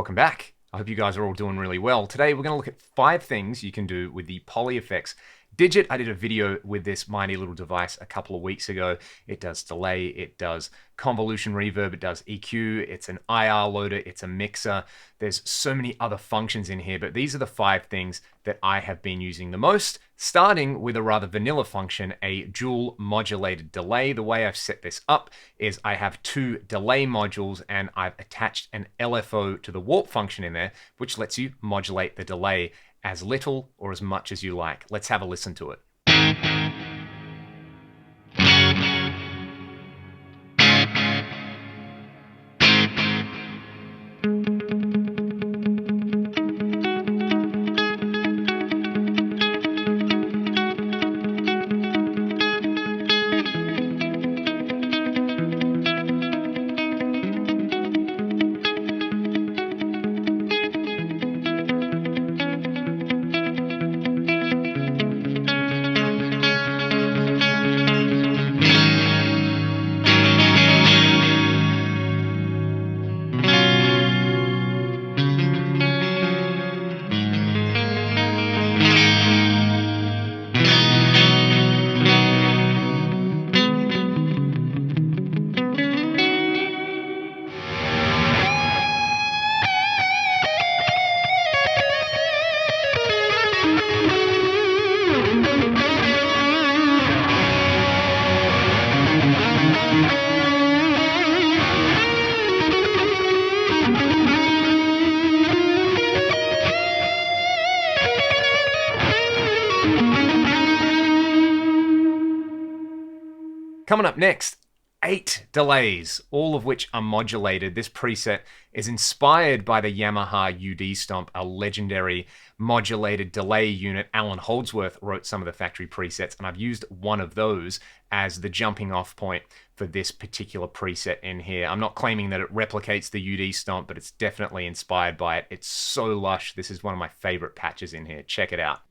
welcome back. I hope you guys are all doing really well. Today we're going to look at 5 things you can do with the Poly Effects Digit. I did a video with this mighty little device a couple of weeks ago. It does delay, it does convolution reverb, it does EQ, it's an IR loader, it's a mixer. There's so many other functions in here, but these are the 5 things that I have been using the most, starting with a rather vanilla function, a dual modulated delay. The way I've set this up is I have 2 delay modules and I've attached an LFO to the warp function in there, which lets you modulate the delay as little or as much as you like. Let's have a listen to it. Coming up next, 8 delays, all of which are modulated. This preset is inspired by the Yamaha UD Stomp, a legendary modulated delay unit. Alan Holdsworth wrote some of the factory presets, and I've used one of those as the jumping off point for this particular preset in here. I'm not claiming that it replicates the UD Stomp, but it's definitely inspired by it. It's so lush. This is one of my favorite patches in here. Check it out.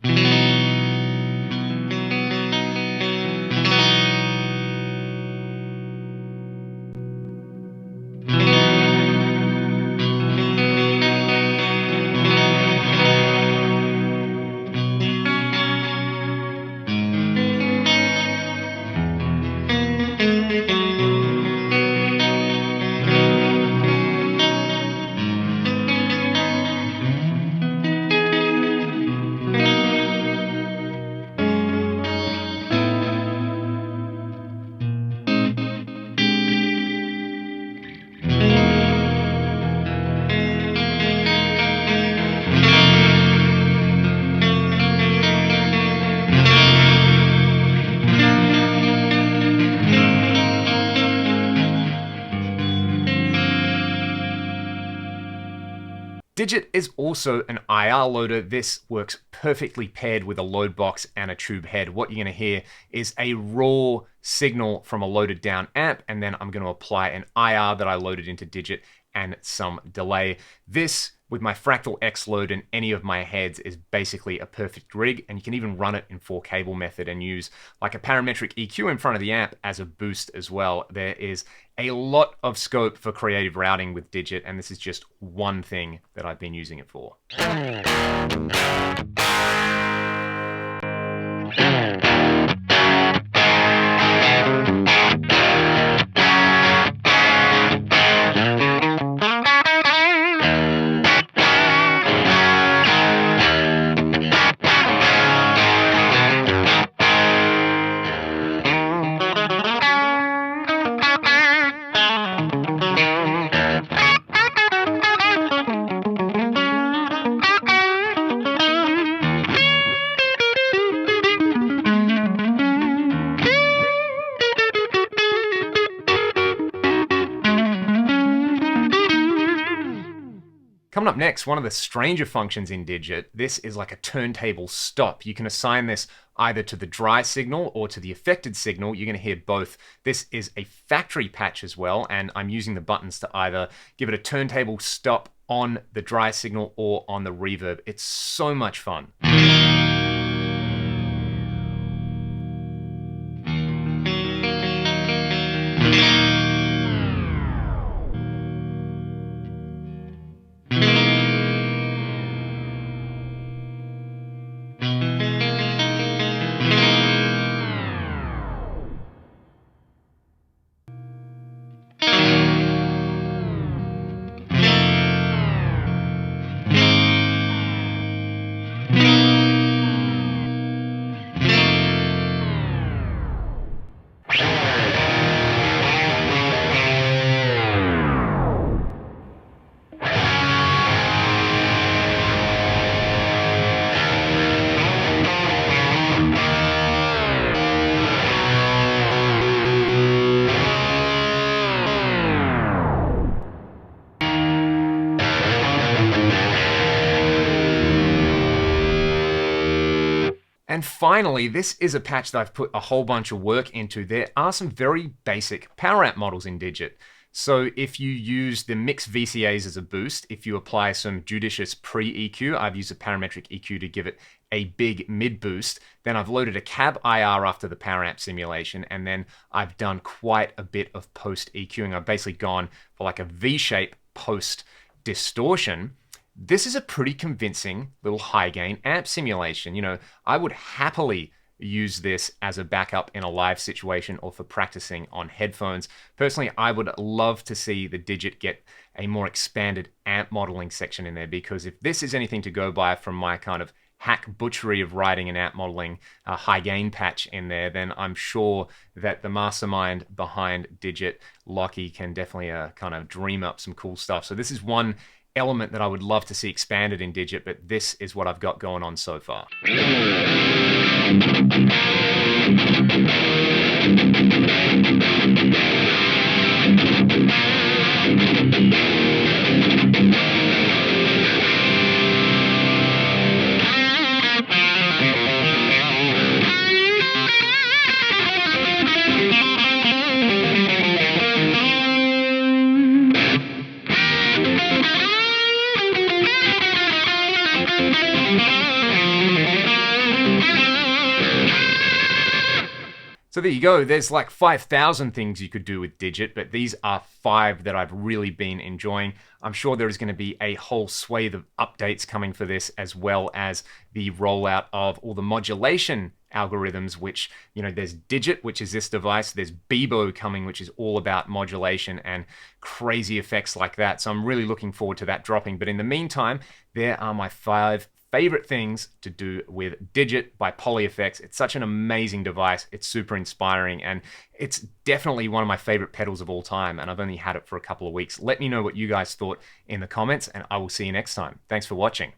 Digit is also an IR loader. This works perfectly paired with a load box and a tube head. What you're going to hear is a raw signal from a loaded down amp, and then I'm going to apply an IR that I loaded into Digit and some delay. This, with my Fractal X load and any of my heads, is basically a perfect rig, and you can even run it in 4-cable method and use like a parametric EQ in front of the amp as a boost as well. There is a lot of scope for creative routing with Digit, and this is just one thing that I've been using it for. Coming up next, one of the stranger functions in Digit. This is like a turntable stop. You can assign this either to the dry signal or to the affected signal. You're going to hear both. This is a factory patch as well, and I'm using the buttons to either give it a turntable stop on the dry signal or on the reverb. It's so much fun. And finally, this is a patch that I've put a whole bunch of work into. There are some very basic power amp models in Digit. So if you use the mixed VCAs as a boost, if you apply some judicious pre-EQ, I've used a parametric EQ to give it a big mid boost, then I've loaded a cab IR after the power amp simulation, and then I've done quite a bit of post EQing. I've basically gone for like a V-shape post distortion. This is a pretty convincing little high gain amp simulation. You know, I would happily use this as a backup in a live situation or for practicing on headphones. Personally, I would love to see the Digit get a more expanded amp modeling section in there, because if this is anything to go by from my kind of hack butchery of writing an amp modeling high gain patch in there, then I'm sure that the mastermind behind Digit, Lockie, can definitely kind of dream up some cool stuff. So this is one element that I would love to see expanded in Digit, but this is what I've got going on so far. So there you go. There's like 5,000 things you could do with Digit, but these are 5 that I've really been enjoying. I'm sure there is going to be a whole swathe of updates coming for this, as well as the rollout of all the modulation algorithms, which, you know, there's Digit, which is this device, there's Bebo coming, which is all about modulation and crazy effects like that. So I'm really looking forward to that dropping. But in the meantime, there are my 5 favorite things to do with Digit by Poly Effects. It's such an amazing device. It's super inspiring, and it's definitely one of my favorite pedals of all time, and I've only had it for a couple of weeks. Let me know what you guys thought in the comments, and I will see you next time. Thanks for watching.